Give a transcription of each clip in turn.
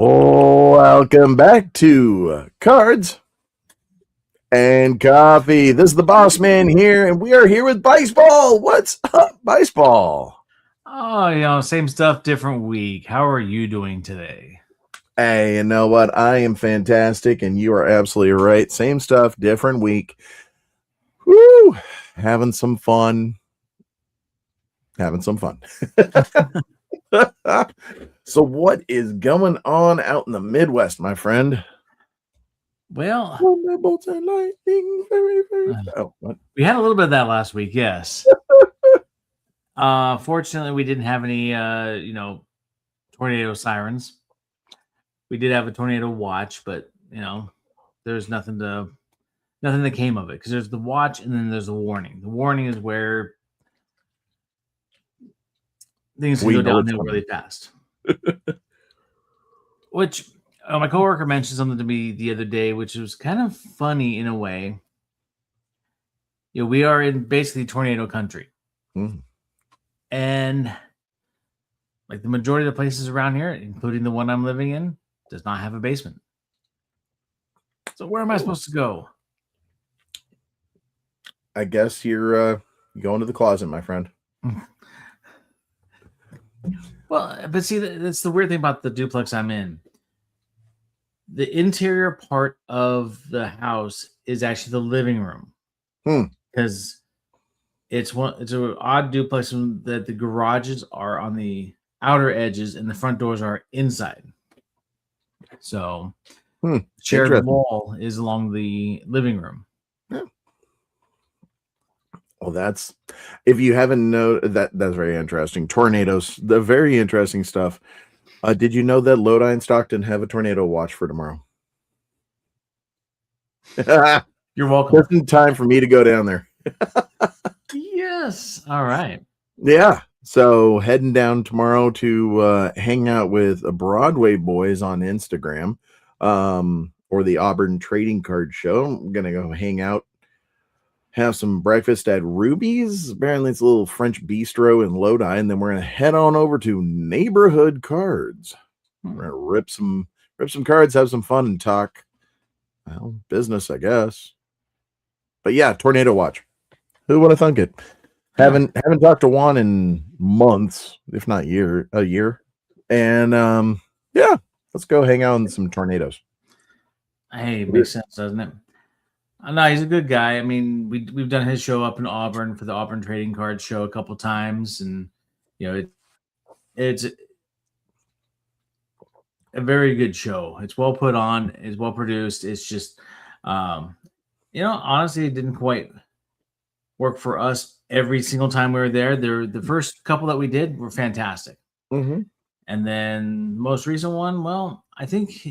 Welcome back to Cards and Coffee. This is the Bossman here, and we are here with Bice Ball. What's up, Bice Ball? Oh, same stuff, different week. How are you doing today? Hey, you know what? I am fantastic, and you are absolutely right. Same stuff, different week. Woo! Having some fun. So what is going on out in the Midwest, my friend? Well, Thunderbolts and lightning, very, very. What? We had a little bit of that last week, yes. Fortunately, we didn't have any, tornado sirens. We did have a tornado watch, but there's nothing that came of it because there's the watch and then there's a warning. The warning is where things can go downhill really fast. Which my coworker mentioned something to me the other day, which was kind of funny in a way. We are in basically tornado country. Mm. And like the majority of the places around here, including the one I'm living in, does not have a basement. So where am I supposed to go? I guess you're going to the closet, my friend. Well, but see, that's the weird thing about the duplex I'm in. The interior part of the house is actually the living room. Because it's an odd duplex that the garages are on the outer edges and the front doors are inside. So shared wall is along the living room. Yeah. Well, that's, if you haven't known that's very interesting. Tornadoes, the very interesting stuff. Did you know that Lodi and Stockton have a tornado watch for tomorrow? You're welcome. Just in time for me to go down there. Yes. All right. Yeah. So heading down tomorrow to hang out with Broadway boys on Instagram, or the Auburn Trading Card Show. I'm gonna go hang out, have some breakfast at Ruby's. Apparently, it's a little French bistro in Lodi, and then we're gonna head on over to Neighborhood Cards. We're gonna rip some cards, have some fun, and talk business, I guess. But yeah, tornado watch. Who would have thunk it? Haven't talked to Juan in months, if not a year. And yeah, let's go hang out in some tornadoes. Hey, it makes sense, doesn't it? No, he's a good guy. I mean, we've done his show up in Auburn for the Auburn Trading Card Show a couple times, and it's a very good show. It's well put on. It's well produced. It's just, honestly, it didn't quite work for us every single time we were there. The first couple that we did were fantastic. Mm-hmm. And then the most recent one, well, I think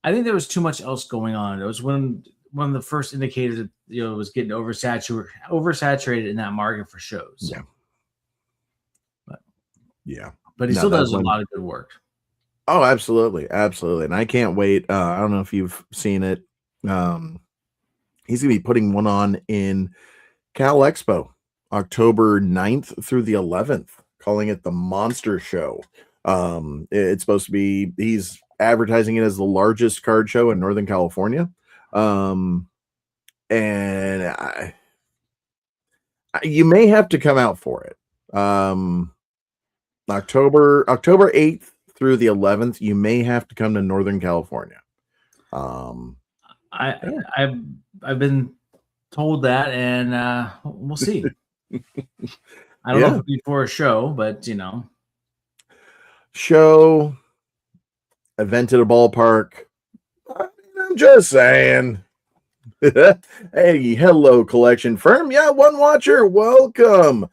there was too much else going on. It was one of the first indicators that it was getting oversaturated in that market for shows. Yeah. But he still does a lot of good work. Oh, absolutely. And I can't wait. I don't know if you've seen it. He's gonna be putting one on in Cal Expo, October 9th through the 11th, calling it the Monster Show. It's supposed to be, he's advertising it as the largest card show in Northern California. And you may have to come out for it. October 8th through the 11th, you may have to come to Northern California. I've been told that, and we'll see. I don't know if it'll be for a show, but show, event at a ballpark. I'm just saying. Hey, hello, collection firm. Yeah, one watcher. Welcome.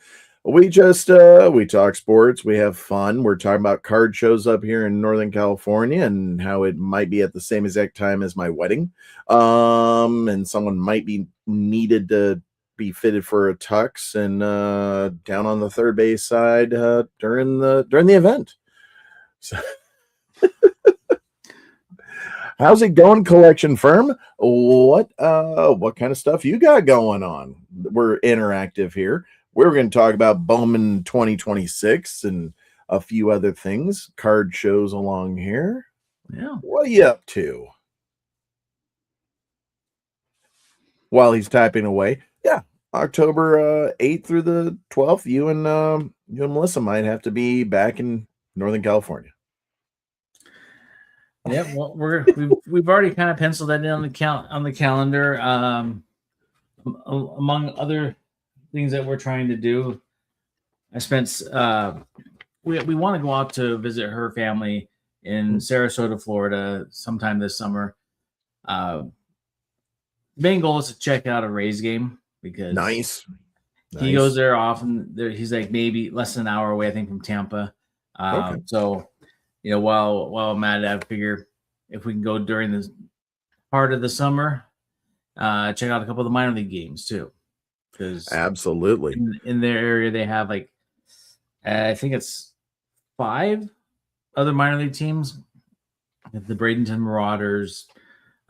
We just we talk sports, we have fun. We're talking about card shows up here in Northern California and how it might be at the same exact time as my wedding. And someone might be needed to be fitted for a tux and down on the third base side during the event. So how's it going, collection firm? What kind of stuff you got going on? We're interactive here. We're going to talk about Bowman 2026 and a few other things, card shows along here. Yeah. What are you up to? While he's typing away, yeah, October 8th through the 12th, you and Melissa might have to be back in Northern California. Yeah, well, we've already kind of penciled that in on the calendar. Among other things that we're trying to do, I spent we want to go out to visit her family in Sarasota, Florida, sometime this summer. Main goal is to check out a Rays game because Nice. he goes there often. He's like maybe less than an hour away, I think, from Tampa. Okay. So, while I'm at it, I figure if we can go during this part of the summer, check out a couple of the minor league games too. Because absolutely in their area they have like I think it's 5 other minor league teams: the Bradenton Marauders,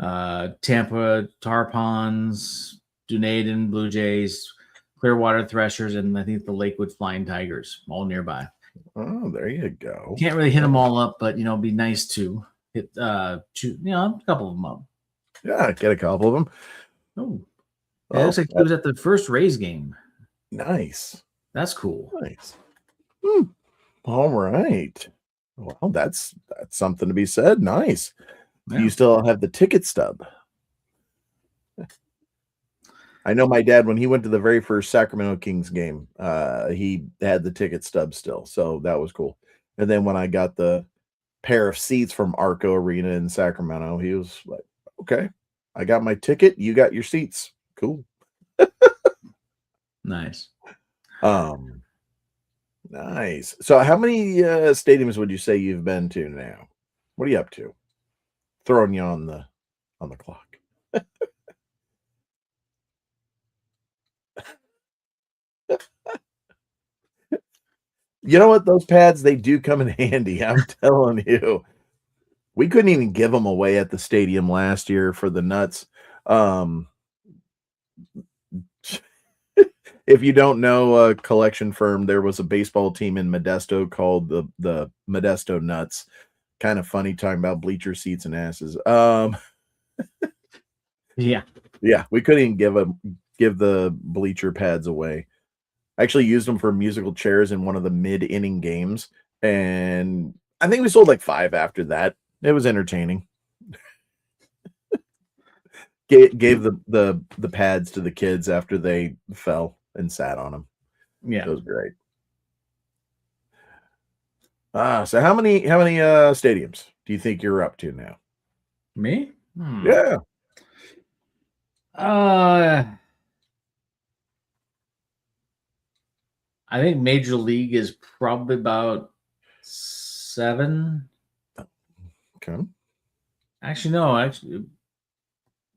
Tampa Tarpons, Dunedin Blue Jays, Clearwater Threshers, and I think the Lakewood Flying Tigers, all nearby. Oh, there you go. Can't really hit them all up, but it'd be nice to hit a couple of them up. Yeah, get a couple of them. Oh, yeah, it looks like he was at the first Rays game. Nice. That's cool. Nice. All right. Well, that's something to be said. Nice. Yeah. You still have the ticket stub. I know my dad, when he went to the very first Sacramento Kings game, he had the ticket stub still. So that was cool. And then when I got the pair of seats from Arco Arena in Sacramento, he was like, okay, I got my ticket. You got your seats. Cool. Nice. Nice. So how many stadiums would you say you've been to now? What are you up to? Throwing you on the clock. You know what? Those pads, they do come in handy. I'm telling you. We couldn't even give them away at the stadium last year for the nuts. If you don't know a collection firm, there was a baseball team in Modesto called the Modesto Nuts. Kind of funny talking about bleacher seats and asses. Yeah. We couldn't even give the bleacher pads away. I actually used them for musical chairs in one of the mid-inning games, and I think we sold like 5 after that. It was entertaining. Gave the pads to the kids after they fell and sat on them. Yeah, it was great. So how many stadiums do you think you're up to now? Me? Yeah. I think Major League is probably about 7. Okay. Actually, no.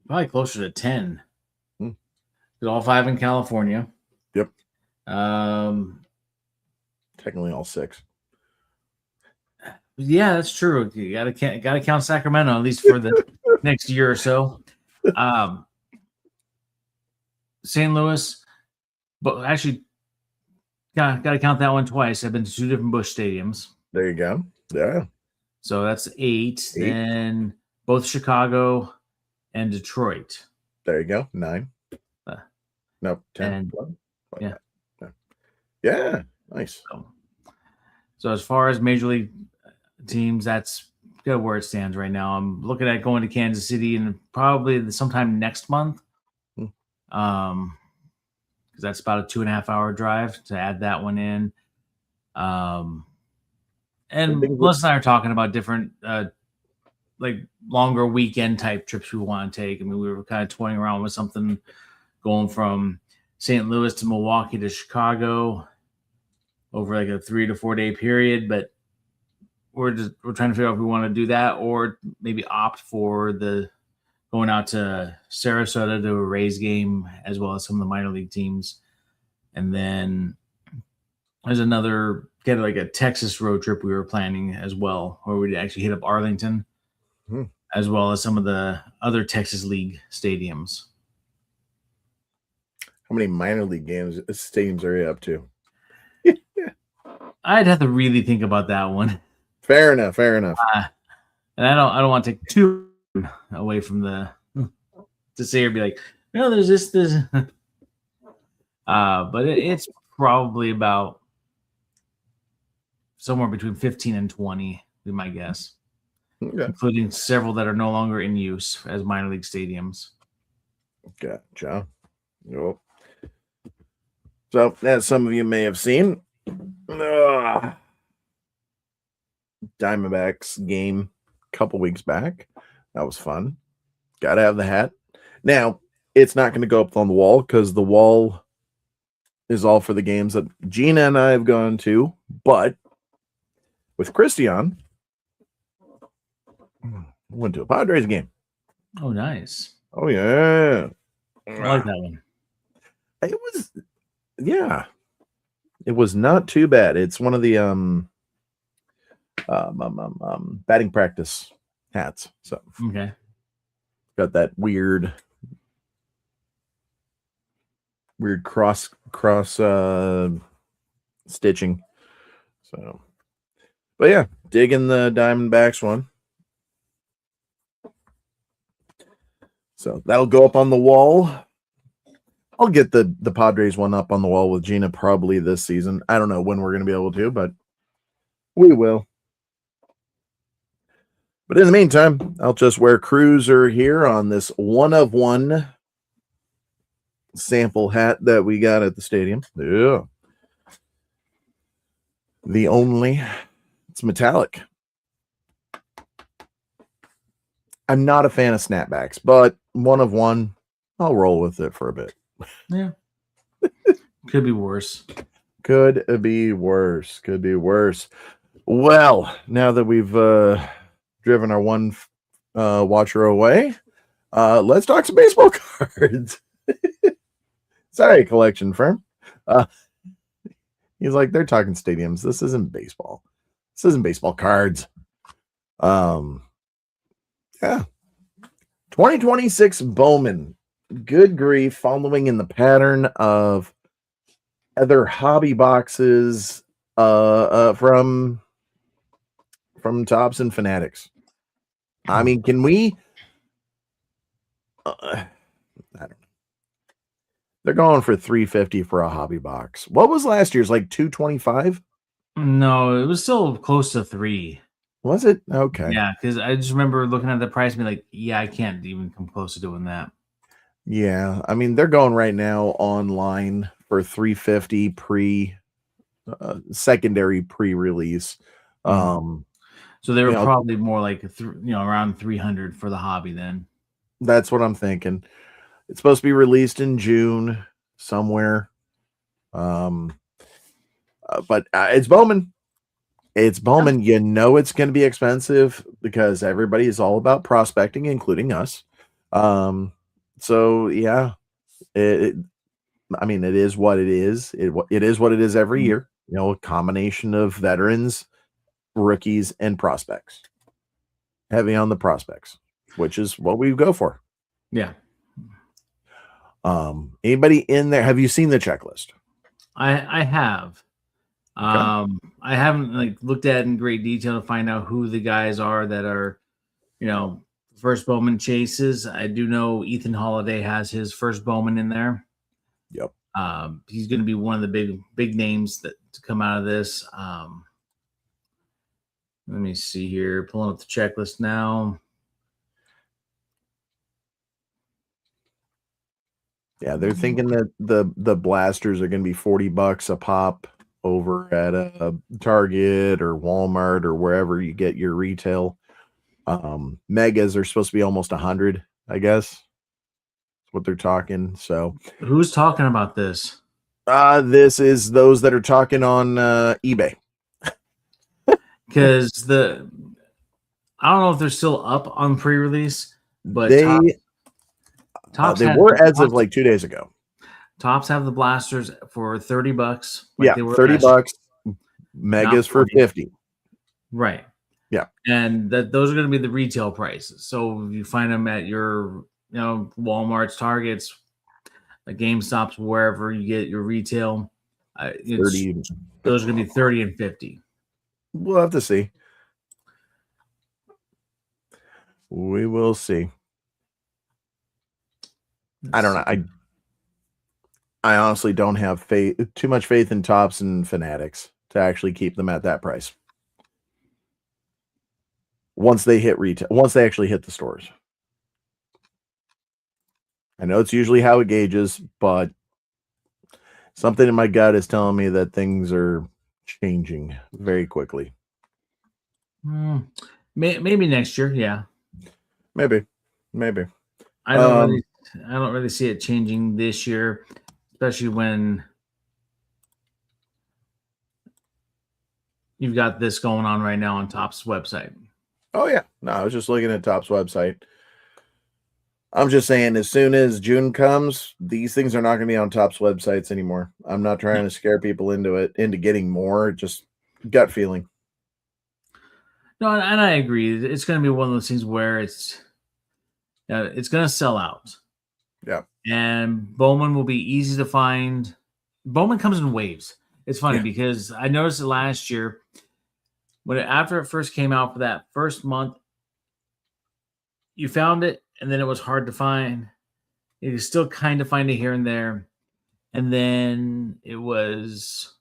Probably closer to 10. All 5 in California. Yep. Technically all 6. Yeah, that's true. You gotta count Sacramento at least for the next year or so. St. Louis, but actually, gotta count that one twice. I've been to 2 different Busch stadiums. There you go. Yeah. So that's 8. Then both Chicago and Detroit. There you go. 9. No, 10. And, 11. Yeah. Yeah. Nice. So as far as Major League teams, that's good where it stands right now. I'm looking at going to Kansas City and probably sometime next month. Because that's about a 2.5-hour drive to add that one in. And Melissa and I are talking about different like longer weekend type trips we want to take. I mean, we were kind of toying around with something going from St. Louis to Milwaukee to Chicago over like a 3 to 4 day period, but we're trying to figure out if we want to do that or maybe opt for the going out to Sarasota to a Rays game as well as some of the minor league teams. And then there's another kind of like a Texas road trip we were planning as well, where we'd actually hit up Arlington as well as some of the other Texas League stadiums. How many minor league stadiums are you up to? I'd have to really think about that one. Fair enough. Fair enough. And I don't want to take too away from the to say or be like, no, there's this. But it's probably about somewhere between 15 and 20, be my guess, including several that are no longer in use as minor league stadiums. Gotcha. Yep. So, as some of you may have seen, Diamondbacks game a couple weeks back. That was fun. Got to have the hat. Now, it's not going to go up on the wall because the wall is all for the games that Gina and I have gone to. But with Christian, went to a Padres game. Oh, nice. Oh, yeah. I like that one. It was, yeah. It was not too bad. It's one of the batting practice hats. So okay, got that weird cross stitching. So, but yeah, digging the Diamondbacks one. So that'll go up on the wall. I'll get the Padres one up on the wall with Gina probably this season. I don't know when we're going to be able to, but we will. But in the meantime, I'll just wear Cruiser here on this one-of-one sample hat that we got at the stadium. Yeah. The only. It's metallic. I'm not a fan of snapbacks, but one of one, I'll roll with it for a bit. Yeah. Could be worse. Could be worse. Could be worse. Well, now that we've driven our one watcher away, let's talk some baseball cards. Sorry, collection firm. He's like, they're talking stadiums. This isn't baseball. This isn't baseball cards. Yeah. 2026 Bowman. Good grief, following in the pattern of other hobby boxes from Tops and Fanatics. I mean, can we I don't know. They're going for $350 for a hobby box. What was last year's, like $225? No, it was still close to $3. Was it? Okay. Yeah, because I just remember looking at the price and be like, yeah, I can't even come close to doing that. Yeah, I mean, they're going right now online for $350 secondary pre-release. So they were probably more like around $300 for the hobby then. That's what I'm thinking. It's supposed to be released in June somewhere. But it's Bowman. It's Bowman. You know it's going to be expensive because everybody is all about prospecting, including us. So yeah, I mean, it is what it is. It is what it is every year. You know, a combination of veterans, rookies, and prospects. Heavy on the prospects, which is what we go for. Yeah. Anybody in there? Have you seen the checklist? I have. Okay. I haven't looked at it in great detail to find out who the guys are that are, first Bowman chases. I do know Ethan Holiday has his first Bowman in there. Yep. He's going to be one of the big names that to come out of this. Let me see here. Pulling up the checklist now. Yeah, they're thinking that the blasters are going to be $40 a pop over at a Target or Walmart or wherever you get your retail. Megas are supposed to be almost 100, I guess. That's what they're talking. So who's talking about this? This is those that are talking on eBay. Because I don't know if they're still up on pre-release, but Tops they were as of like 2 days ago. Tops have the blasters for $30. Yeah, $30. Megas for $50. Right. Yeah. And those are going to be the retail prices. So you find them at your, Walmart's, Targets, GameStops, wherever you get your retail. It's 30. those are going to be 30 and 50. We'll have to see. We will see. I don't know. I honestly don't have too much faith in Tops and Fanatics to actually keep them at that price. Once they hit retail, once they actually hit the stores. I know it's usually how it gauges, but something in my gut is telling me that things are changing very quickly. Maybe next year, yeah. Maybe. I don't really see it changing this year, especially when you've got this going on right now on Topps website. Oh yeah, no, I was just looking at Topps website. I'm just saying, as soon as June comes, these things are not going to be on Topps websites anymore. I'm not trying to scare people into getting more. Just gut feeling. No, and I agree. It's going to be one of those things where it's going to sell out. Yeah. And Bowman will be easy to find. Bowman comes in waves. It's funny because I noticed it last year after it first came out for that first month, you found it and then it was hard to find. You could still kind of find it here and there. And then it was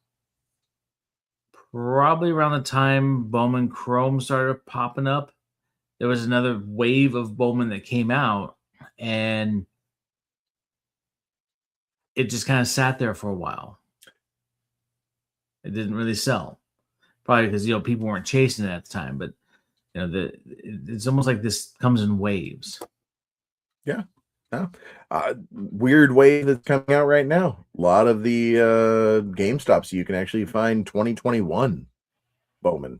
probably around the time Bowman Chrome started popping up. There was another wave of Bowman that came out, and it just kind of sat there for a while. It didn't really sell, probably because people weren't chasing it at the time. But it's almost like this comes in waves. Yeah. Weird wave that's coming out right now. A lot of the GameStops you can actually find 2021 Bowman.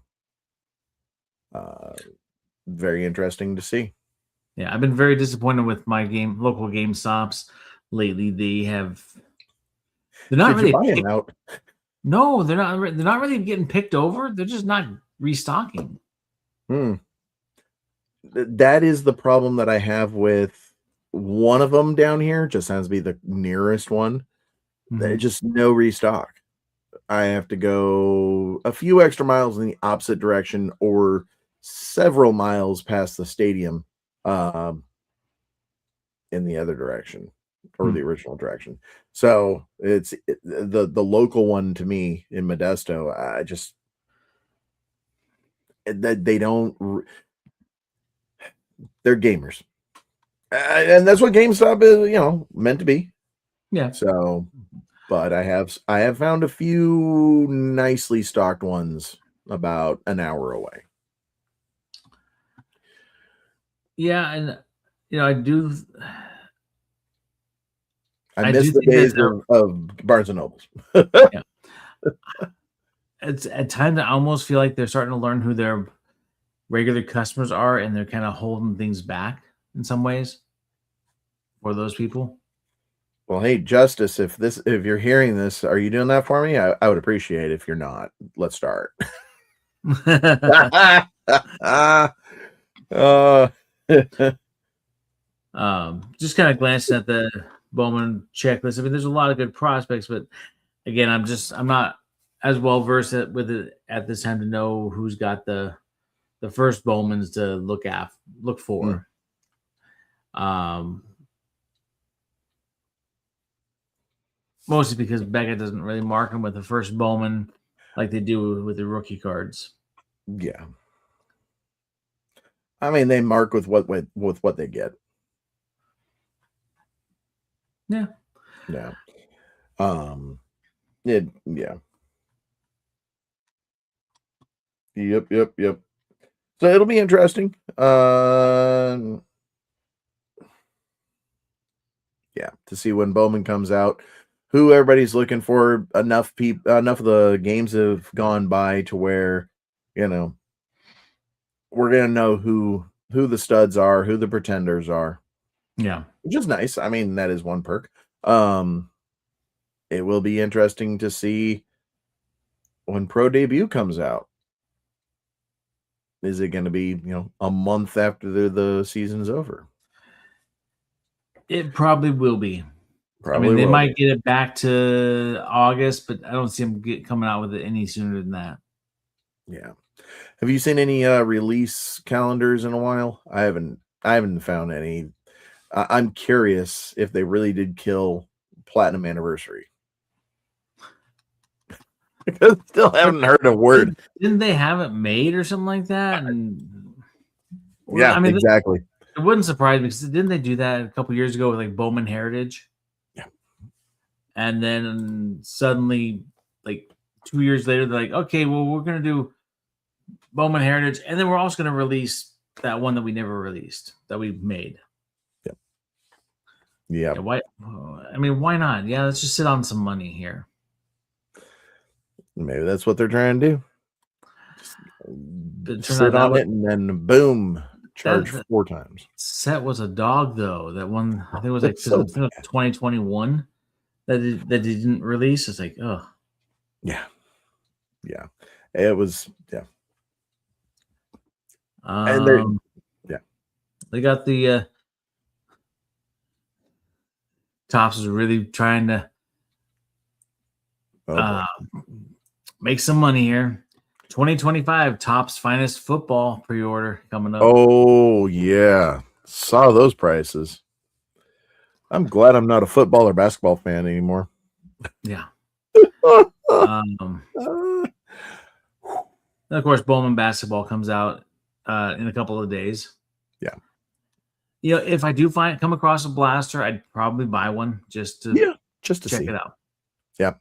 Very interesting to see. Yeah, I've been very disappointed with my local GameStops lately. They're not really buying out. No, they're not. They're not really getting picked over. They're just not restocking. That is the problem that I have with one of them down here. Just happens to be the nearest one. Mm-hmm. There's just no restock. I have to go a few extra miles in the opposite direction or several miles past the stadium in the other direction or the original direction. So it's the local one to me in Modesto. I just that they don't. They're gamers, and that's what GameStop is, meant to be. Yeah. So, but I have found a few nicely stocked ones about an hour away. Yeah, and I do. I miss the days of Barnes and Nobles. Yeah. It's at times I almost feel like they're starting to learn who their regular customers are, and they're kind of holding things back in some ways for those people. Well, hey, Justice, if you're hearing this, are you doing that for me? I would appreciate it. If you're not, let's start. Just kind of glancing at the Bowman checklist. I mean, there's a lot of good prospects, but again, I'm not as well versed with it at this time to know who's got the first Bowmans to look for. Mostly because Beckett doesn't really mark them with the first Bowman like they do with the rookie cards. Yeah. I mean, they mark with what they get. Yeah. Yeah. Yeah. Yep. So it'll be interesting. Yeah, to see when Bowman comes out, who everybody's looking for. Enough of the games have gone by to where, we're gonna know who the studs are, who the pretenders are. Yeah, which is nice. I mean, that is one perk. It will be interesting to see when Pro Debut comes out. Is it going to be, a month after the season's over? it probably will be. Probably they will. might get it back to August, but I don't see them coming out with it any sooner than that. Yeah. Have you seen any release calendars in a while? I haven't found any. I'm curious if they really did kill Platinum Anniversary. Because still haven't heard a word. Didn't they have it made or something like that? And yeah, I mean, exactly. It wouldn't surprise me because didn't they do that a couple years ago with like Bowman Heritage? Yeah. And then suddenly, like 2 years later, they're like, okay, well, we're gonna do Bowman Heritage, and then we're also gonna release that one that we never released that we made. Yep. Yeah. Why? I mean, why not? Yeah, let's just sit on some money here. Maybe that's what they're trying to do. Sit on it and then boom, charge 4 times. Set was a dog though. That one I think it was like 2021 that they didn't release. It's like, oh yeah, it was and they got the Topps is really trying to make some money here. 2025 Topps Finest Football pre-order coming up. Oh yeah, saw those prices. I'm glad I'm not a football or basketball fan anymore. Yeah. Of course, Bowman basketball comes out in a couple of days. Yeah. If I do come across a blaster, I'd probably buy one just to check it out. Yeah.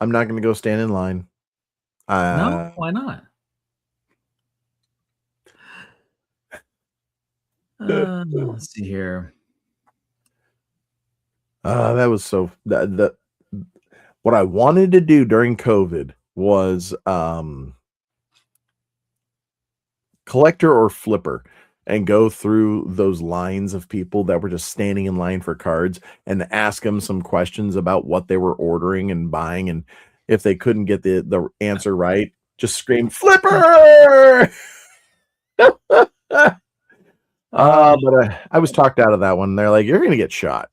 I'm not going to go stand in line. No, why not? Let's see here. That was so what I wanted to do during COVID was collector or flipper and go through those lines of people that were just standing in line for cards and ask them some questions about what they were ordering and buying, and if they couldn't get the answer right, just scream flipper. But I was talked out of that one. They're like, you're gonna get shot.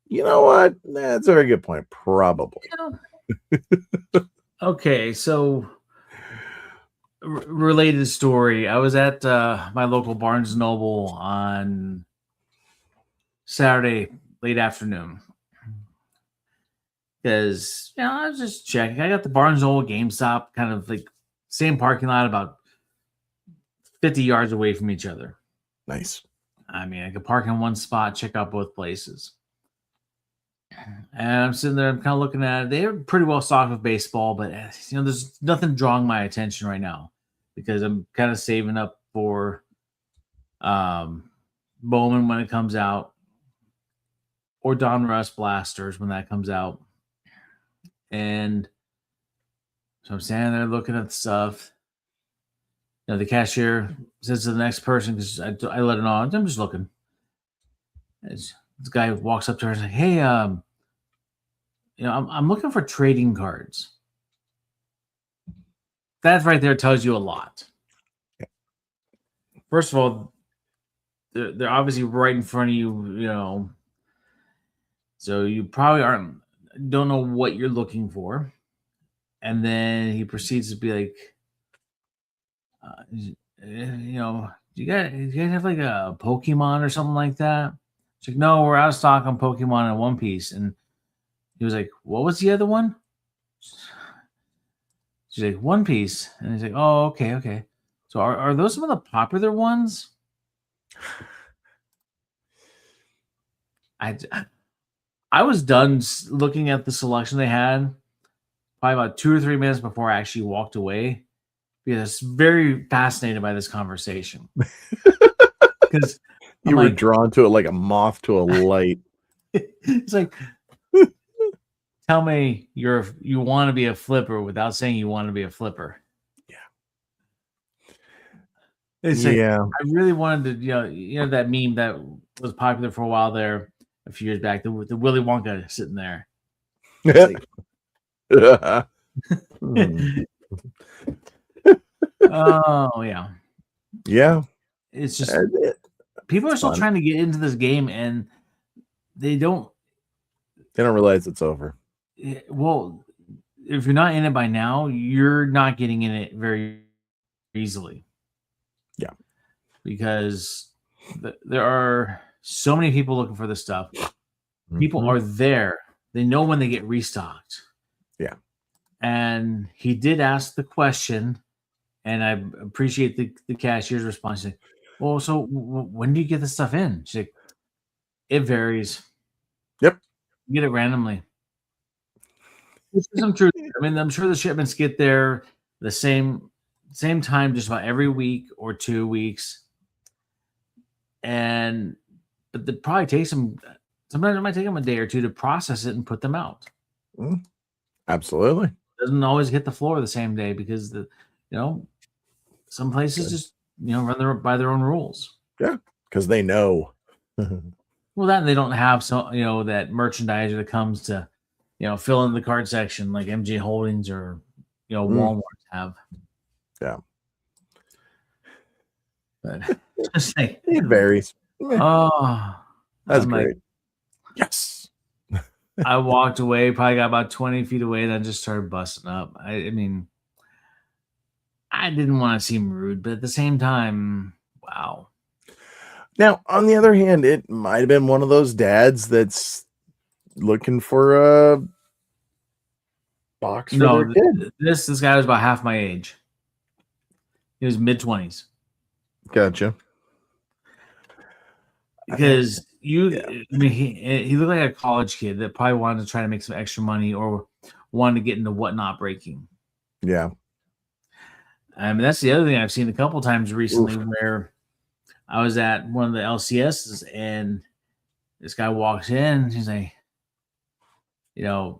You know what? That's a very good point. Probably. Okay, so related story. I was at my local Barnes & Noble on Saturday late afternoon because I was just checking. I got the Barnes & Noble GameStop kind of like same parking lot, about 50 yards away from each other. Nice. I mean, I could park in one spot, check out both places. And I'm sitting there, I'm kind of looking at it. They're pretty well stocked with baseball, but there's nothing drawing my attention right now because I'm kind of saving up for Bowman when it comes out, or Don Russ Blasters when that comes out. And so I'm standing there looking at the stuff. The cashier says to the next person, because I let it on, I'm just looking. This guy walks up to her and says, hey, I'm looking for trading cards. That right there tells you a lot. First of all, they're obviously right in front of you, so you probably don't know what you're looking for. And then he proceeds to be like, do you guys have like a Pokemon or something like that? She's like, no, we're out of stock on Pokemon and One Piece. And he was like, what was the other one? She's like, One Piece. And he's like, oh, okay. So are those some of the popular ones? I was done looking at the selection they had probably about 2 or 3 minutes before I actually walked away, because very fascinated by this conversation. Because you were drawn to it like a moth to a light. It's like, tell me you want to be a flipper without saying you want to be a flipper. Yeah. It's like, I really wanted to, that meme that was popular for a while there a few years back, the Willy Wonka sitting there. Oh yeah. Yeah. It's just people are still trying to get into this game, and they don't. They don't realize it's over. Well, if you're not in it by now, you're not getting in it very easily. Yeah. Because there are so many people looking for this stuff. People Mhm. are there. They know when they get restocked. Yeah. And he did ask the question, and I appreciate the cashier's response. She's like, well, so when do you get the stuff in? She's like, it varies. Yep. You get it randomly. Which is some truth. I mean, I'm sure the shipments get there the same time, just about every week or 2 weeks. But it probably takes them. Sometimes it might take them a day or two to process it and put them out. Absolutely. Doesn't always hit the floor the same day because some places just run by their own rules. Yeah, because they know. Well, that and they don't have that merchandiser that comes to fill in the card section like MJ Holdings or Walmart have. Yeah. But just like It varies. oh, That's I'm great. like, Yes. I walked away, probably got about 20 feet away, and then just started busting up. I mean, I didn't want to seem rude, but at the same time, wow. Now, on the other hand, it might have been one of those dads that's looking for a box for their kid. This guy was about half my age. He was mid-20s. Gotcha. Because I mean, he looked like a college kid that probably wanted to try to make some extra money or wanted to get into whatnot breaking. Yeah. I mean, that's the other thing I've seen a couple times recently where I was at one of the LCSs and this guy walks in. He's like, I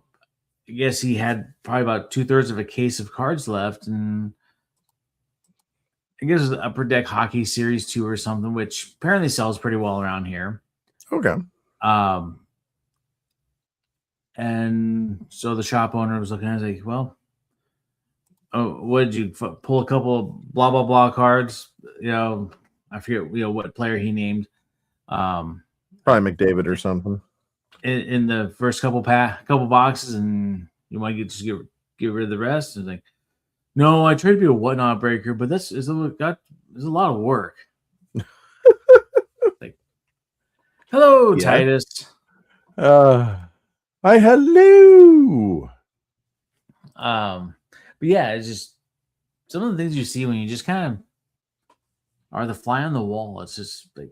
guess he had probably about 2/3 of a case of cards left, and I guess it's Upper Deck Hockey Series 2 or something, which apparently sells pretty well around here. Okay. And so the shop owner was looking at it like, well, what did you pull a couple of blah, blah, blah cards? I forget, what player he named. Probably McDavid or something. In the first couple boxes, and you might just get rid of the rest. And like, no, I tried to be a whatnot breaker, but there's a lot of work. Like, hello, Yeah. Titus. Hi, hello. But yeah, it's just some of the things you see when you just kind of are the fly on the wall. It's just like,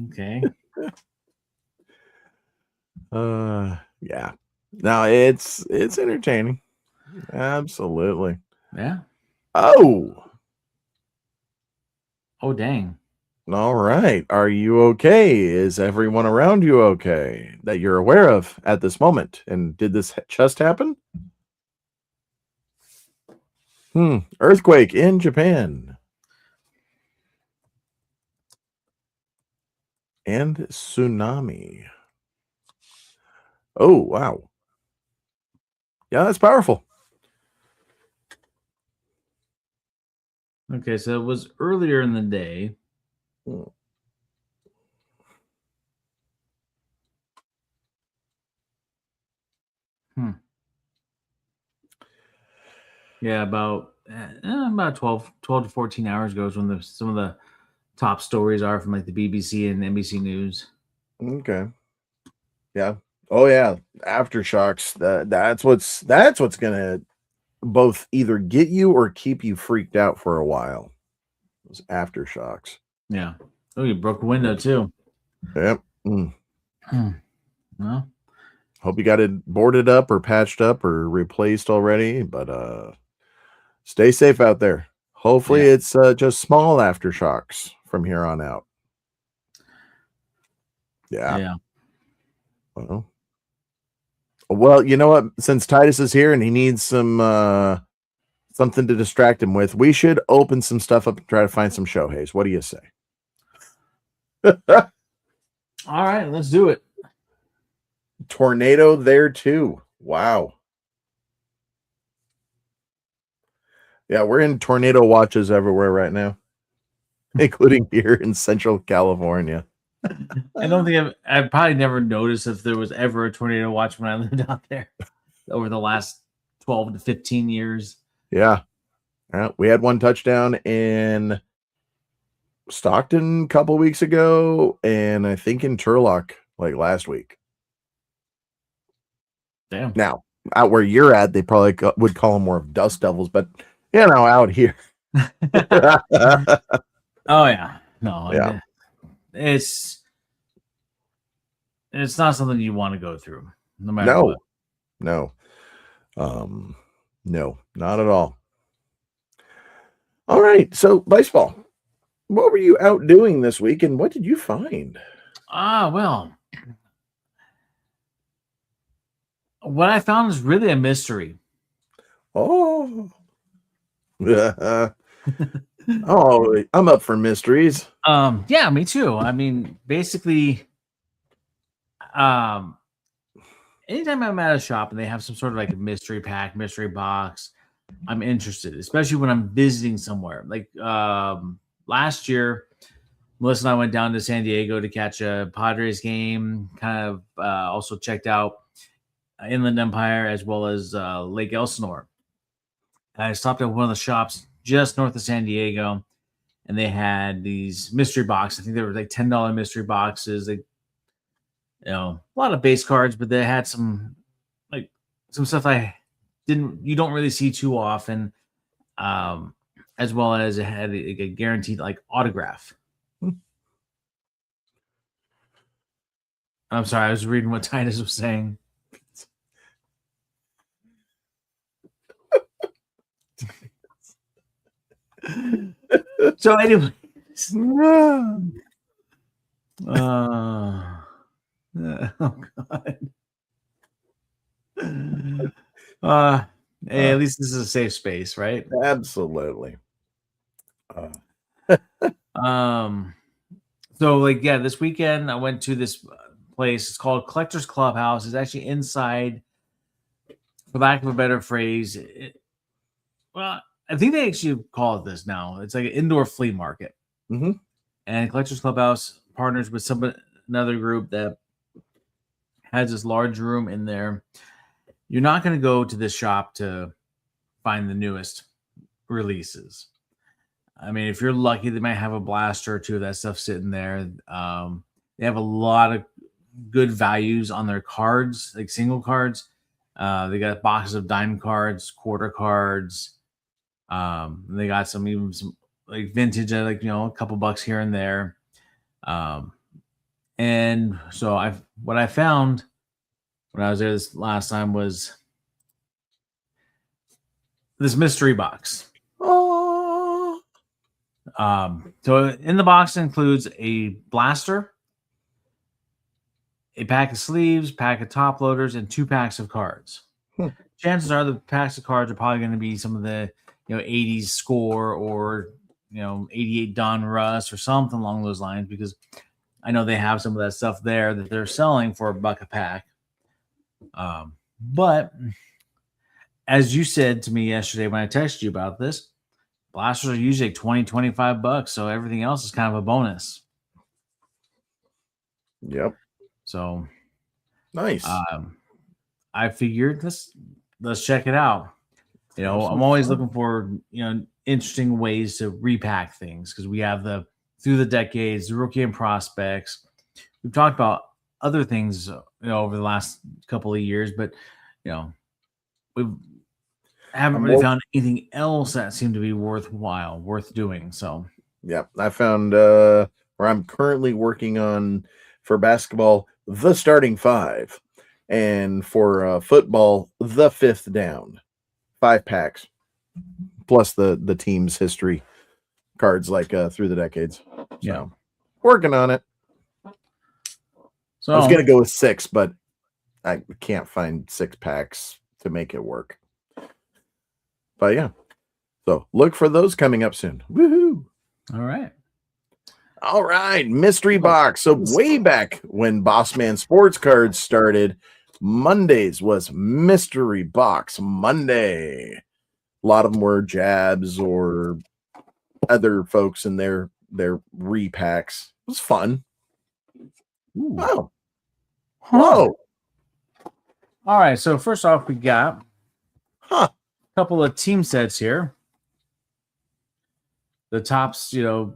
okay. Yeah. No, it's entertaining. Absolutely. Yeah. Oh, Dang. all right. Are you okay? Is everyone around you okay that you're aware of at this moment? And did this just happen? Earthquake in Japan. And tsunami. Oh, wow. Yeah, that's powerful. Okay, so it was earlier in the day. Yeah, about 12 to 14 hours ago is when some of the top stories are from like the BBC and NBC News. Okay. Yeah. Oh yeah. Aftershocks. That's what's gonna both either get you or keep you freaked out for a while. Those aftershocks. Yeah. Oh, you broke a window too. Yep. Well, hope you got it boarded up or patched up or replaced already, but stay safe out there. Hopefully it's just small aftershocks from here on out. Yeah. Well, you know what? Since Titus is here and he needs some something to distract him with, we should open some stuff up and try to find some Shoheis. What do you say? All right, let's do it. Tornado there too. Wow. Yeah, we're in tornado watches everywhere right now, including here in Central California. I don't think I've probably never noticed if there was ever a tornado watch when I lived out there over the last 12 to 15 years. Yeah. We had one touchdown in Stockton a couple weeks ago, and I think in Turlock like last week. Damn. Now, out where you're at, they probably would call them more of dust devils, but out here. Oh yeah. No, Yeah. it's not something you want to go through, no matter what. No, no, not at all. All right, so Bice Ball, what were you out doing this week, and what did you find? Well, what I found is really a mystery. Oh, oh, I'm up for mysteries. Yeah, me too. I mean, basically, anytime I'm at a shop and they have some sort of like a mystery pack, mystery box, I'm interested, especially when I'm visiting somewhere. Like last year, Melissa and I went down to San Diego to catch a Padres game, kind of also checked out Inland Empire as well as Lake Elsinore. I stopped at one of the shops just north of San Diego, and they had these mystery boxes. I think they were like $10 mystery boxes. They, a lot of base cards, but they had some stuff you don't really see too often, as well as it had a guaranteed like autograph. I'm sorry, I was reading what Titus was saying. So anyway, oh God. Hey, at least this is a safe space, right? Absolutely. So like, yeah, this weekend I went to this place. It's called Collector's Clubhouse. It's actually inside, for lack of a better phrase. Well, I think they actually call it this now. It's like an indoor flea market. Mm-hmm. And Collector's Clubhouse partners with another group that has this large room in there. You're not going to go to this shop to find the newest releases. I mean, if you're lucky, they might have a blaster or two of that stuff sitting there. They have a lot of good values on their cards, like single cards. They got boxes of dime cards, quarter cards. They got even some like vintage, like a couple bucks here and there. And so what I found when I was there this last time was this mystery box. Oh. So in the box includes a blaster, a pack of sleeves, pack of top loaders, and 2 packs of cards. Chances are the packs of cards are probably going to be some of the 80s score or 88 Don Russ or something along those lines, because I know they have some of that stuff there that they're selling for $1 a pack. But as you said to me yesterday when I texted you about this, blasters are usually $20-$25, so everything else is kind of a bonus. Yep. So nice. I figured let's check it out. I'm always looking for interesting ways to repack things, because we have the Through the Decades, the Rookie and Prospects. We've talked about other things over the last couple of years, but we haven't really found anything else that seemed to be worth doing. So yeah, I found where I'm currently working on for basketball the starting 5, and for football the 5th down. 5 packs plus the team's history cards, like Through the Decades. Yeah, working on it. So I was gonna go with 6, but I can't find 6 packs to make it work. But yeah, so look for those coming up soon. Woohoo! All right, mystery box. So way back when Bossman Sports Cards started, Mondays was Mystery Box Monday. A lot of them were jabs or other folks in their repacks. It was fun. Ooh. Oh. Huh. Whoa. All right. So first off, we got Huh. a couple of team sets here. The tops, kind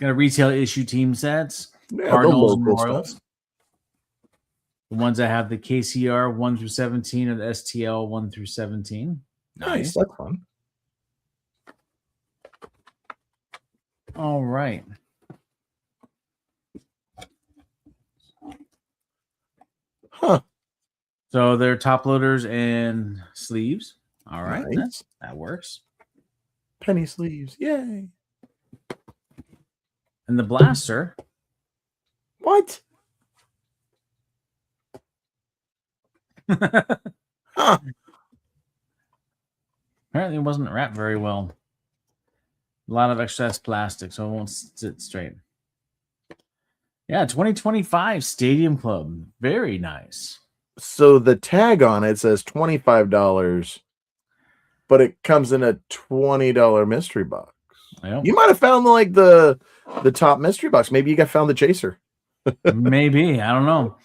of retail issue team sets. Yeah, Cardinals the and local Royals. stuff. The ones that have the KCR 1 through 17 or the STL 1 through 17. Nice. That's fun. All right. Huh. So they're top loaders and sleeves. All right. Nice. That works. Penny sleeves. Yay. And the blaster. What? Huh. Apparently it wasn't wrapped very well. A lot of excess plastic, so it won't sit straight. Yeah, 2025 Stadium Club. Very nice. So the tag on it says $25, but it comes in a $20 mystery box. Yep. You might have found the top mystery box. Maybe you found the chaser. Maybe. I don't know.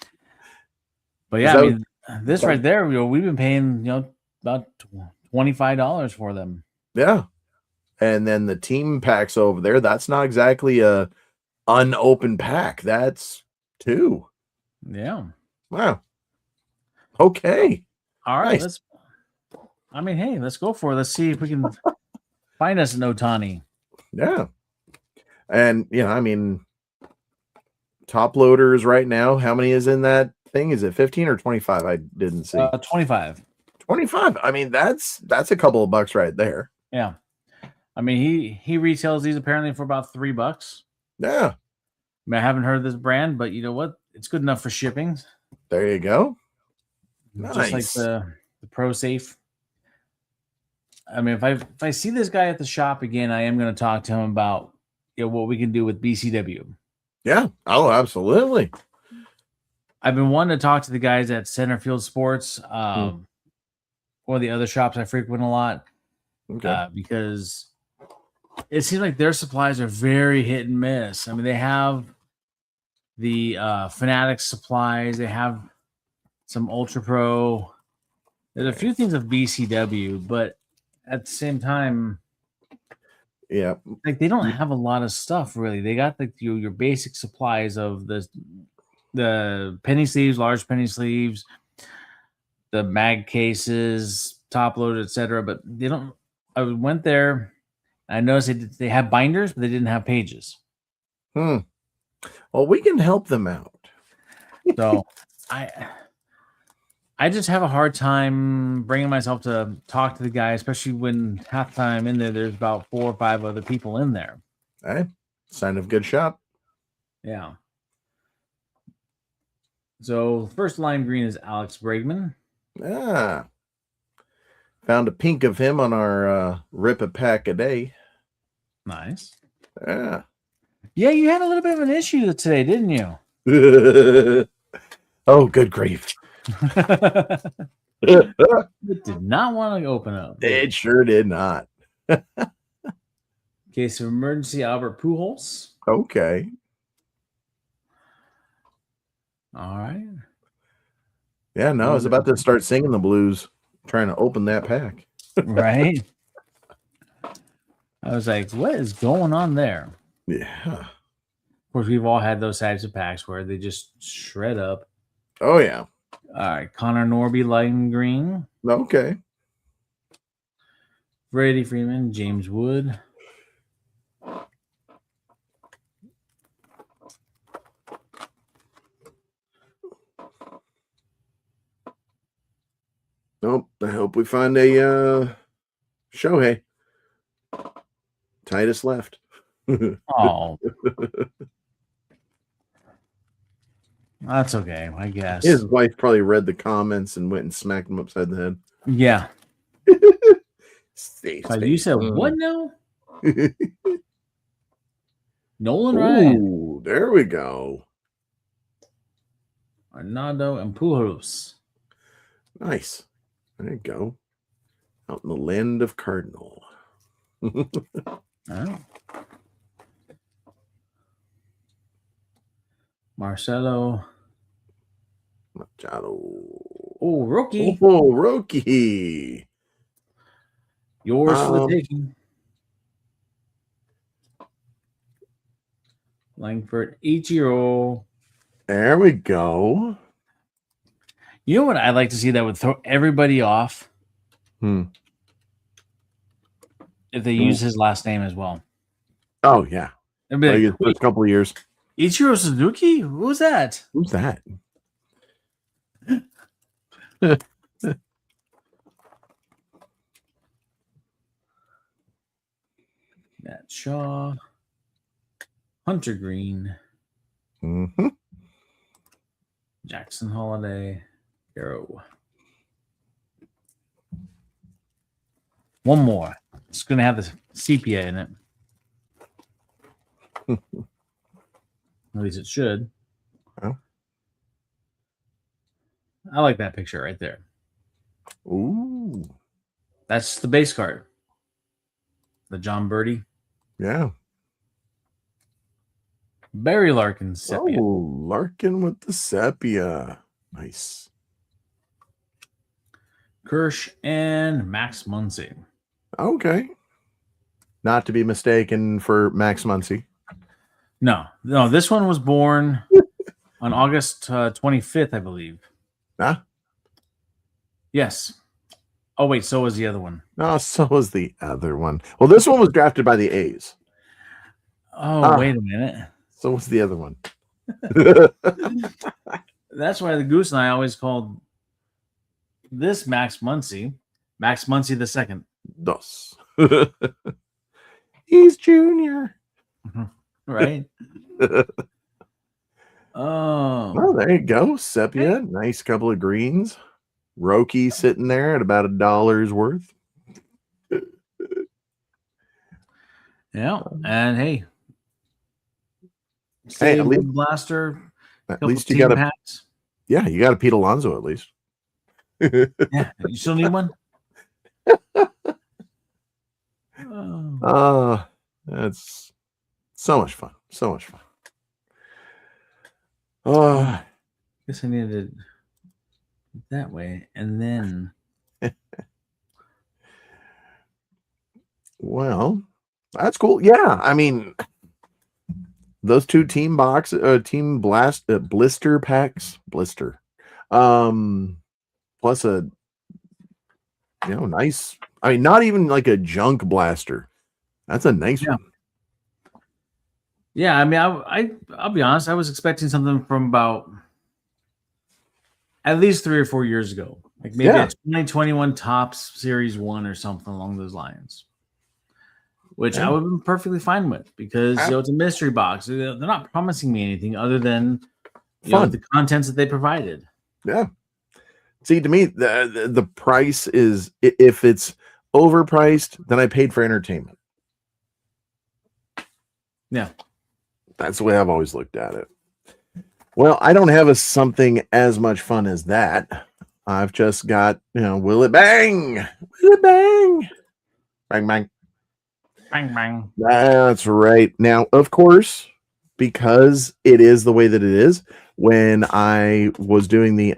But yeah, I mean, this right there, we've been paying, about $25 for them. Yeah. And then the team packs over there, that's not exactly a unopened pack. That's 2. Yeah. Wow. Okay. All right. Nice. Let's go for it. Let's see if we can find us an Ohtani. Yeah. And, top loaders right now, how many is in that thing? Is it 15 or 25? I didn't see. 25. 25. I mean, that's a couple of bucks right there. Yeah. I mean, he retails these apparently for about $3. Yeah. I haven't heard of this brand, but you know what? It's good enough for shipping. There you go. Just like the Pro Safe. I mean, if I see this guy at the shop again, I am going to talk to him about what we can do with BCW. Yeah. Oh, absolutely. I've been wanting to talk to the guys at Centerfield Sports, one of the other shops I frequent a lot, because it seems like their supplies are very hit and miss. I mean, they have the Fanatics supplies, they have some Ultra Pro. There's a few things of BCW, but at the same time, yeah, like they don't have a lot of stuff really. They got your basic supplies of the penny sleeves, large penny sleeves, the mag cases, top loaded, etc. But they don't. I went there. I noticed they have binders, but they didn't have pages. Well, we can help them out. So I just have a hard time bringing myself to talk to the guy, especially when half time in there's about 4 or 5 other people in there. Hey, sign of good shop. Yeah. So first lime green is Alex Bregman. Ah. Found a pink of him on our rip a pack a day. Nice. Yeah. Yeah, you had a little bit of an issue today, didn't you? Oh, good grief. It did not want to open up. It sure did not. Case of emergency, Albert Pujols. Okay. All right. Yeah, no, I was about to start singing the blues, trying to open that pack. Right? I was like, what is going on there? Yeah. Of course, we've all had those types of packs where they just shred up. Oh, yeah. All right. Connor Norby, lime green. Okay. Freddie Freeman, James Wood. Nope. I hope we find a Shohei. Titus left. Oh. That's okay, I guess. His wife probably read the comments and went and smacked him upside the head. Yeah. You said what now? Nolan Ryan. Ooh, there we go. Arnaldo and Pujols. Nice. There you go. Out in the land of Cardinal. Oh. Marcelo. Machado. Oh, rookie. Oh, rookie. Yours for the taking. Langford Ichiro. There we go. You know what I'd like to see that would throw everybody off? If they use his last name as well. Oh, yeah. Like his first couple of years. Ichiro Suzuki? Who's that? Who's that? Matt Shaw. Hunter Green. Jackson Holiday. Hero. One more. It's going to have the sepia in it. At least it should. Oh. I like that picture right there. Ooh. That's the base card. The John Birdie. Yeah. Barry Larkin sepia. Oh, Larkin with the sepia. Nice. Kirsch and Max Muncy. Okay. Not to be mistaken for Max Muncy. No, this one was born on August 25th, I believe. Huh? Yes. Oh, wait, so was the other one. No, so was the other one. Well, this one was drafted by the A's. Oh, wait a minute. So was the other one. That's why the Goose and I always called this Max Muncy the second. Dos. He's junior. Right? Oh, there you go. Sepia. Nice couple of greens. Roki sitting there at about $1 worth. Yeah. And hey, at least blaster. At least you got packs. Yeah, you got a Pete Alonso at least. Yeah, you still need one. That's so much fun. So much fun. Oh, guess I needed it that way, and then. Well, that's cool. Yeah, I mean, those two team blister packs, plus a nice. I mean, not even like a junk blaster. That's a nice one. Yeah, I mean, I'll be honest. I was expecting something from about at least 3 or 4 years ago, like maybe a 2021 Topps Series 1 or something along those lines, which I would have been perfectly fine with because it's a mystery box. They're not promising me anything other than the contents that they provided. Yeah. See, to me, the price is, if it's overpriced, then I paid for entertainment. Yeah. That's the way I've always looked at it. Well, I don't have something as much fun as that. I've just got, will it bang? Will it bang? Bang, bang. Bang, bang. That's right. Now, of course, because it is the way that it is, when I was doing the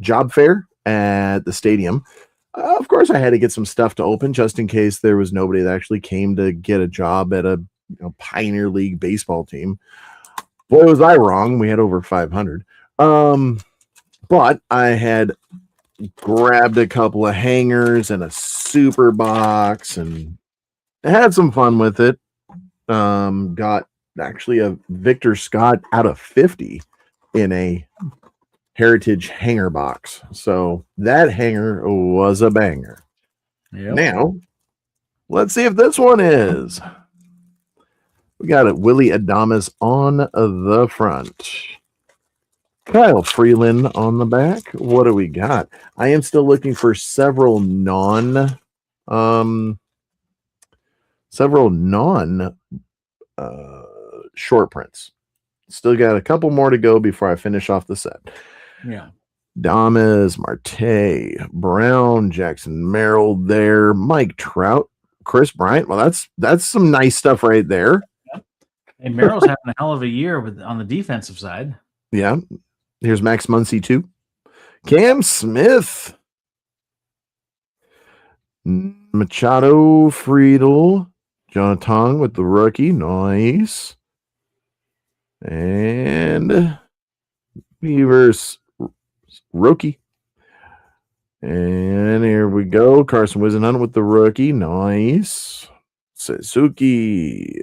job fair at the stadium, of course, I had to get some stuff to open just in case there was nobody that actually came to get a job at a Pioneer League baseball team. Boy, was I wrong. We had over 500. But I had grabbed a couple of hangers and a super box and had some fun with it. Got actually a Victor Scott out of 50 in a Heritage hanger box. So that hanger was a banger. Yep. Now, let's see if this one is. We got it, Willie Adames on the front. Kyle Freeland on the back. What do we got? I am still looking for several non short prints. Still got a couple more to go before I finish off the set. Yeah. Damas, Marte, Brown, Jackson Merrill there, Mike Trout, Chris Bryant. Well, that's some nice stuff right there. And Merrill's having a hell of a year on the defensive side. Yeah. Here's Max Muncy too. Cam Smith. Machado, Friedel, John Tong with the rookie. Nice. And Beavers rookie. And here we go. Carson Wisenhunt with the rookie. Nice. Suzuki.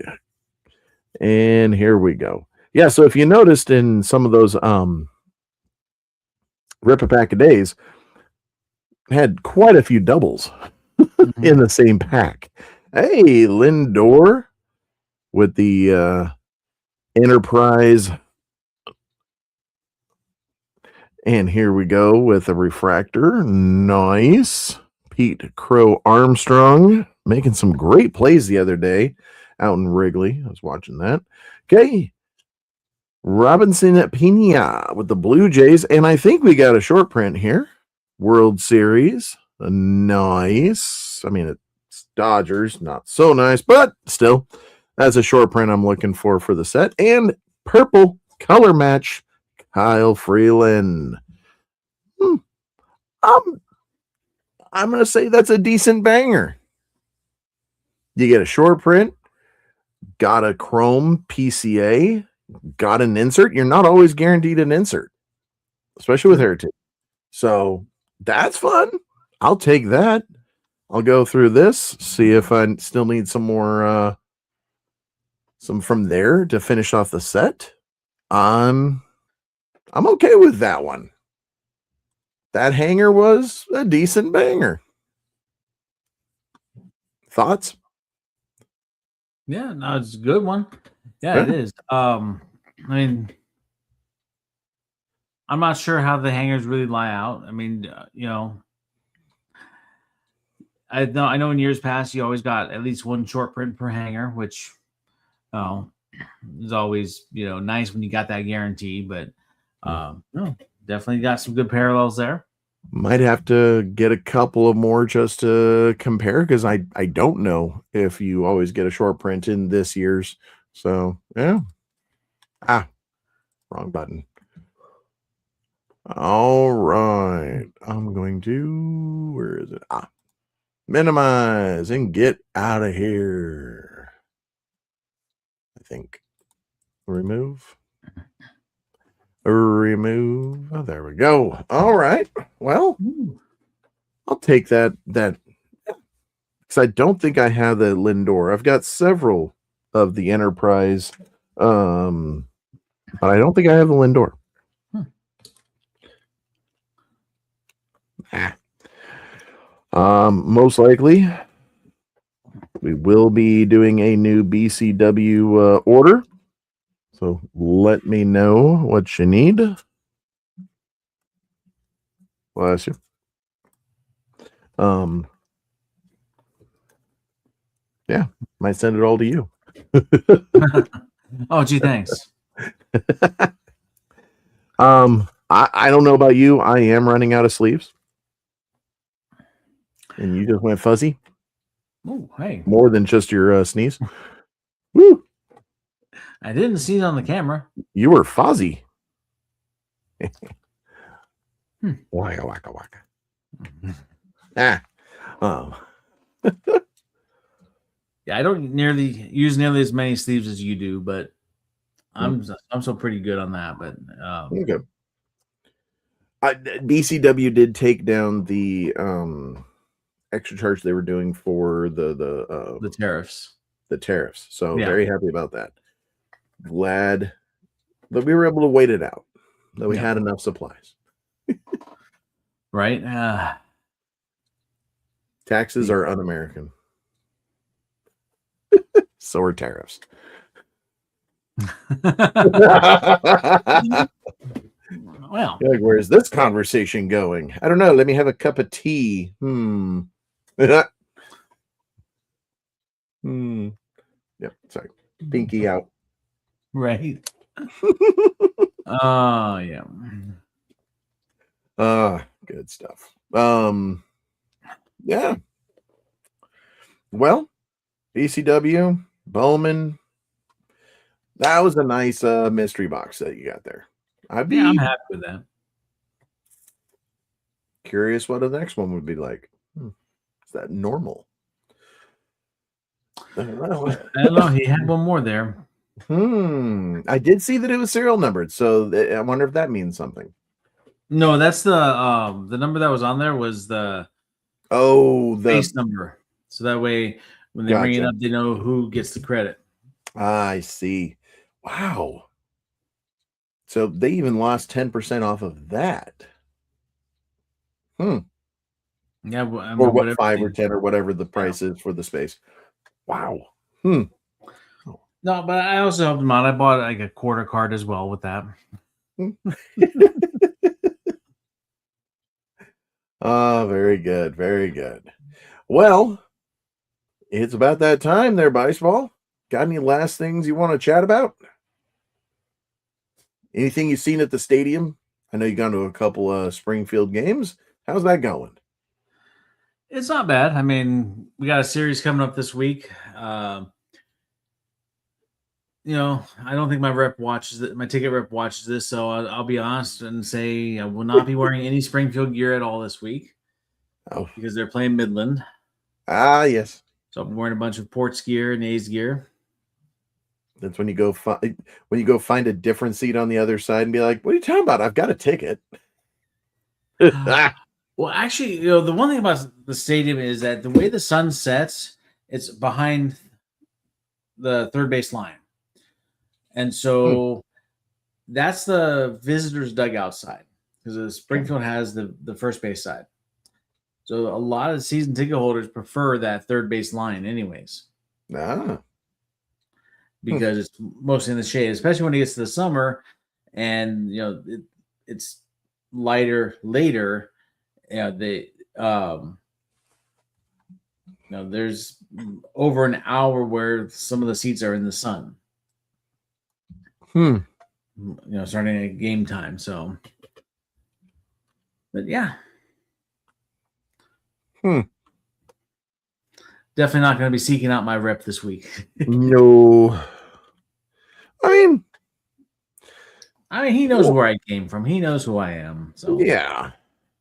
And here we go. Yeah, so if you noticed in some of those Rip a Pack a Days, had quite a few doubles in the same pack. Hey, Lindor with the Enterprise. And here we go with a refractor. Nice. Pete Crow Armstrong making some great plays the other day out in Wrigley. I was watching that. Okay. Robinson Pena with the Blue Jays. And I think we got a short print here. World Series. Nice. I mean, it's Dodgers. Not so nice, but still, that's a short print I'm looking for the set. And purple color match. Kyle Freeland. I'm going to say that's a decent banger. You get a short print, got a chrome PCA, got an insert. You're not always guaranteed an insert, especially with Heritage. So that's fun. I'll take that. I'll go through this, see if I still need some more, some from there to finish off the set. I'm okay with that one. That hanger was a decent banger. Thoughts? Yeah, no, it's a good one. Yeah, it is. I mean, I'm not sure how the hangers really lie out. I mean, I know in years past you always got at least one short print per hanger, which is always nice when you got that guarantee. But no, definitely got some good parallels there. Might have to get a couple of more just to compare because I don't know if you always get a short print in this year's. So yeah. Wrong button. All right. I'm going to, where is it? Minimize and get out of here. I think. Remove. Oh, there we go. All right. Well, I'll take that because I don't think I have the Lindor. I've got several of the Enterprise, but I don't think I have the Lindor. Most likely, we will be doing a new BCW order. So let me know what you need. Bless you. Yeah, might send it all to you. Oh, gee, thanks. I don't know about you. I am running out of sleeves. And you just went fuzzy. Oh, hey. More than just your sneeze. Woo! I didn't see it on the camera. You were fuzzy. Waka waka waka. Yeah, I don't use nearly as many sleeves as you do, but I'm so pretty good on that. But okay. BCW did take down the extra charge they were doing for the tariffs. The tariffs. So very happy about that. Glad that we were able to wait it out. That we had enough supplies. Right. Taxes are un-American. So are tariffs. Well, like, where's this conversation going? I don't know. Let me have a cup of tea. Yep. Sorry. Pinky out. Right. Yeah. Good stuff. Yeah. Well, BCW, Bowman. That was a nice mystery box that you got there. I'd Yeah, I'm be happy with that. curious what the next one would be like. Is that normal? I don't know. I don't know. He had one more there. I did see that it was serial numbered, so I wonder if that means something. No, that's the number that was on there was the base number. So that way when they bring it up, they know who gets the credit. I see. Wow. So they even lost 10% off of that. Yeah, I mean, or what, 5 or 10 or whatever the price is for the space. Wow. No, but I also helped them out. I bought like a quarter card as well with that. Oh, very good. Very good. Well, it's about that time there, Bice Ball. Got any last things you want to chat about? Anything you've seen at the stadium? I know you've gone to a couple of Springfield games. How's that going? It's not bad. I mean, we got a series coming up this week. I don't think my rep watches it. My ticket rep watches this, so I'll be honest and say I will not be wearing any Springfield gear at all this week. Oh, because they're playing Midland. Ah, yes. So I'm wearing a bunch of Ports gear and A's gear. That's when you go find a different seat on the other side and be like, "What are you talking about? I've got a ticket." Well, actually, the one thing about the stadium is that the way the sun sets, it's behind the third base line. And so that's the visitors' dugout side because Springfield has the first base side. So a lot of season ticket holders prefer that third base line anyways. Because it's mostly in the shade, especially when it gets to the summer and it's lighter later. There's over an hour where some of the seats are in the sun. Starting at game time. So, but yeah. Definitely not going to be seeking out my rep this week. No. I mean, he knows where I came from. He knows who I am. So yeah,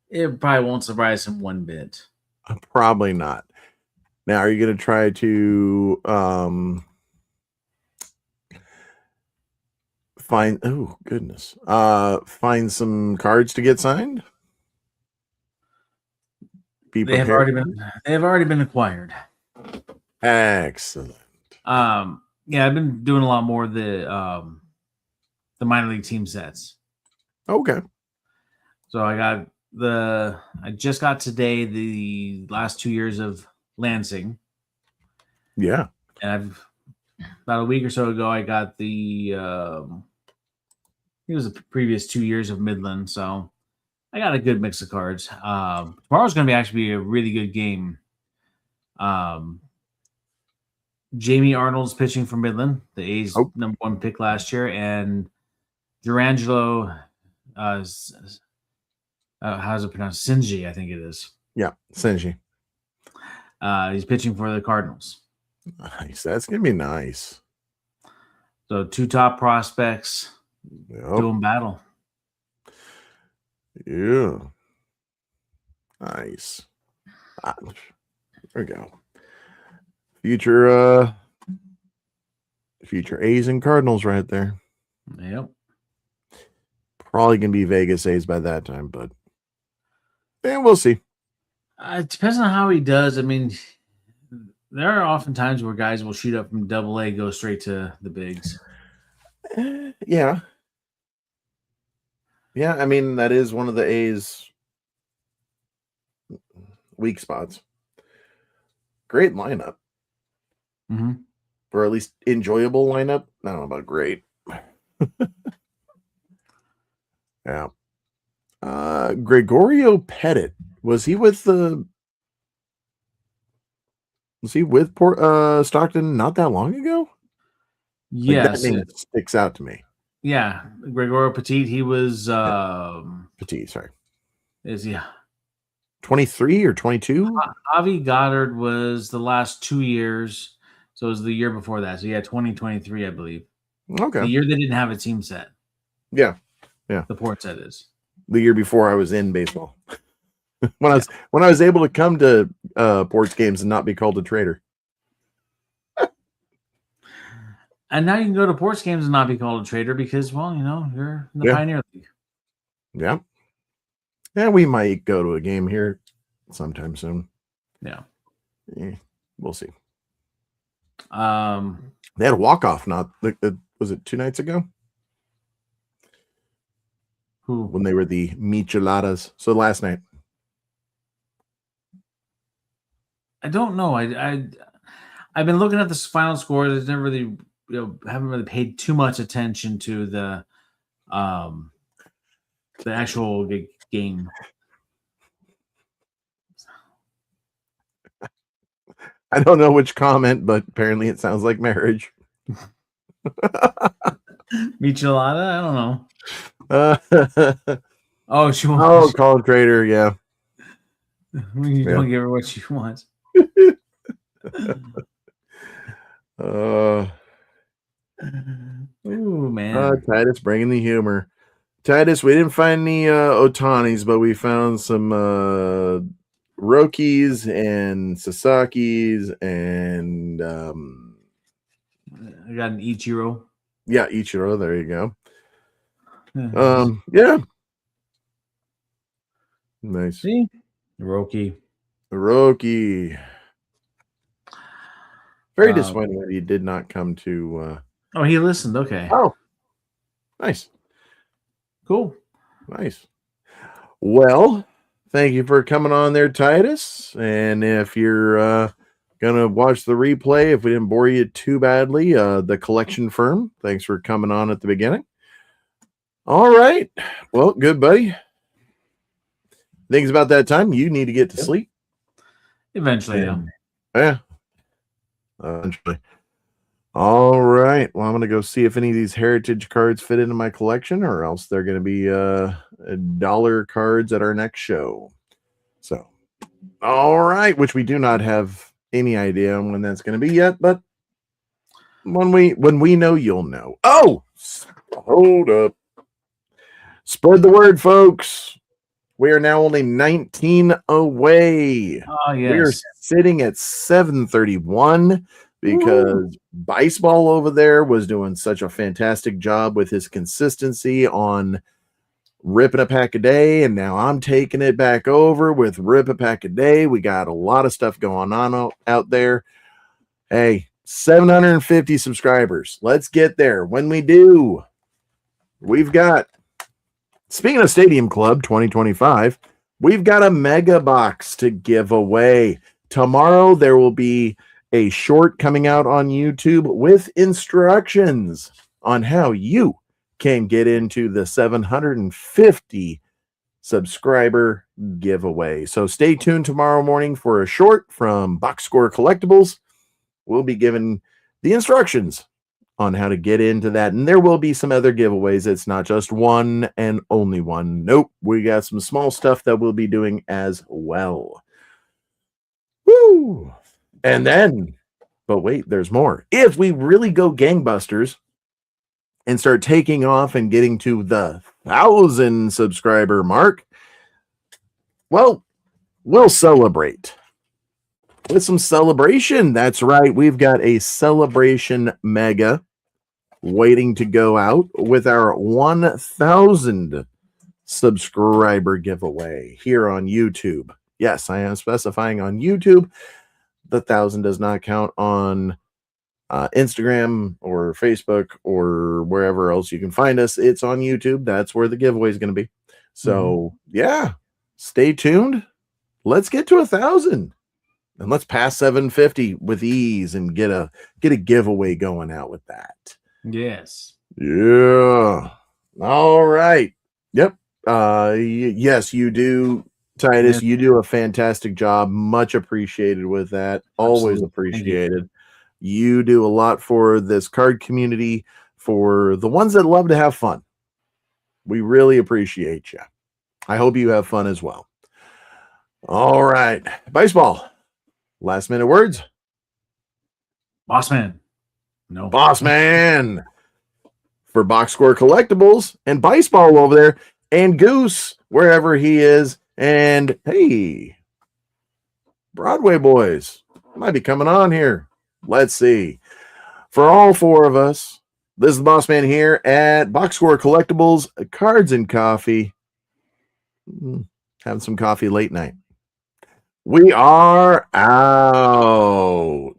it probably won't surprise him one bit. Probably not. Now, are you going to try to find? Oh goodness! Find some cards to get signed. They have already been acquired. Excellent. Yeah, I've been doing a lot more of the minor league team sets. Okay. So I just got today the last 2 years of Lansing. Yeah. And about a week or so ago, I got it was the previous 2 years of Midland. So I got a good mix of cards. Tomorrow's going to actually be a really good game. Jamie Arnold's pitching for Midland, the A's number 1 pick last year, and Durangelo, how's it pronounced? Sinji, I think it is. Yeah, Sinji. He's pitching for the Cardinals. Nice. That's gonna be nice. So 2 top prospects doing battle. Yeah. Nice. There we go. Future A's and Cardinals right there. Yep. Probably gonna be Vegas A's by that time, but we'll see. It depends on how he does. I mean, there are often times where guys will shoot up from Double-A, go straight to the bigs. Yeah. I mean, that is one of the A's weak spots. Great lineup. Or at least enjoyable lineup. I don't know about great. Yeah. Gregorio Pettit. Was he with Stockton not that long ago? Yes. That name sticks out to me. Yeah. Gregorio Petit, he was Petit, sorry. Is he 23 or 22? Avi Goddard was the last 2 years. So it was the year before that. So yeah, 2023, I believe. Okay. The year they didn't have a team set. Yeah. Yeah. The port set is. The year before I was in baseball. when I was able to come to ports games and not be called a traitor. And now you can go to ports games and not be called a traitor because, well, you're in the Pioneer League. Yeah. Yeah, we might go to a game here sometime soon. Yeah. We'll see. They had a walk-off was it 2 nights ago? Who? When they were the Micheladas. So last night. I don't know. I've been looking at the final score. There's never really, haven't really paid too much attention to the actual game. I don't know which comment, but apparently it sounds like marriage. Michelada? I don't know. She won't. Oh, call a traitor, yeah. You don't give her what she wants. Ooh, man. Titus bringing the humor. Titus, we didn't find any Otanis, but we found some Rokis and Sasaki's and I got an Ichiro. Yeah, Ichiro. There you go. Yeah. Nice. See? Roki. Very disappointing that he did not come to he listened. Okay. Oh. Nice. Cool. Nice. Well, thank you for coming on there, Titus. And if you're gonna watch the replay, if we didn't bore you too badly, the collection firm, thanks for coming on at the beginning. All right. Well, good, buddy. I think it's about that time. You need to get to sleep. Eventually, yeah. Eventually. All right. Well, I'm going to go see if any of these heritage cards fit into my collection, or else they're going to be dollar cards at our next show. So, all right. Which we do not have any idea on when that's going to be yet, but when we know, you'll know. Oh, hold up. Spread the word, folks. We are now only 19 away. Oh, yes. We are sitting at 731 because Bice Ball over there was doing such a fantastic job with his consistency on ripping a pack a day, and now I'm taking it back over with rip a pack a day. We got a lot of stuff going on out there. Hey, 750 subscribers. Let's get there. When we do, we've got, speaking of Stadium Club 2025, we've got a mega box to give away. Tomorrow there will be a short coming out on YouTube with instructions on how you can get into the 750 subscriber giveaway. So stay tuned tomorrow morning for a short from Box Score Collectibles. We'll be giving the instructions on how to get into that. And there will be some other giveaways. It's not just one and only one. Nope. We got some small stuff that we'll be doing as well. Woo! And then, but wait, there's more. If we really go gangbusters and start taking off and getting to the 1,000 subscriber mark, well, we'll celebrate with some celebration. That's right. We've got a celebration mega waiting to go out with our 1,000 subscriber giveaway here on YouTube. Yes, I am specifying on YouTube. The 1,000 does not count on Instagram or Facebook or wherever else you can find us. It's on YouTube. That's where the giveaway is going to be. So yeah, stay tuned. Let's get to 1,000 and let's pass 750 with ease and get a giveaway going out with that. Yes. Yeah. All right. Yep. Yes, you do, Titus. You do a fantastic job. Much appreciated with that. Always appreciated. You do a lot for this card community, for the ones that love to have fun. We really appreciate you. I hope you have fun as well. All right. Bice Ball. Last minute words. Bossman. No. Bossman. For Box Score Collectibles and Bice Ball over there, and Goose wherever he is. And hey, Broadway boys might be coming on here. Let's see. For all four of us, this is the Bossman here at Box Score Collectibles, Cards and Coffee. Having some coffee late night. We are out.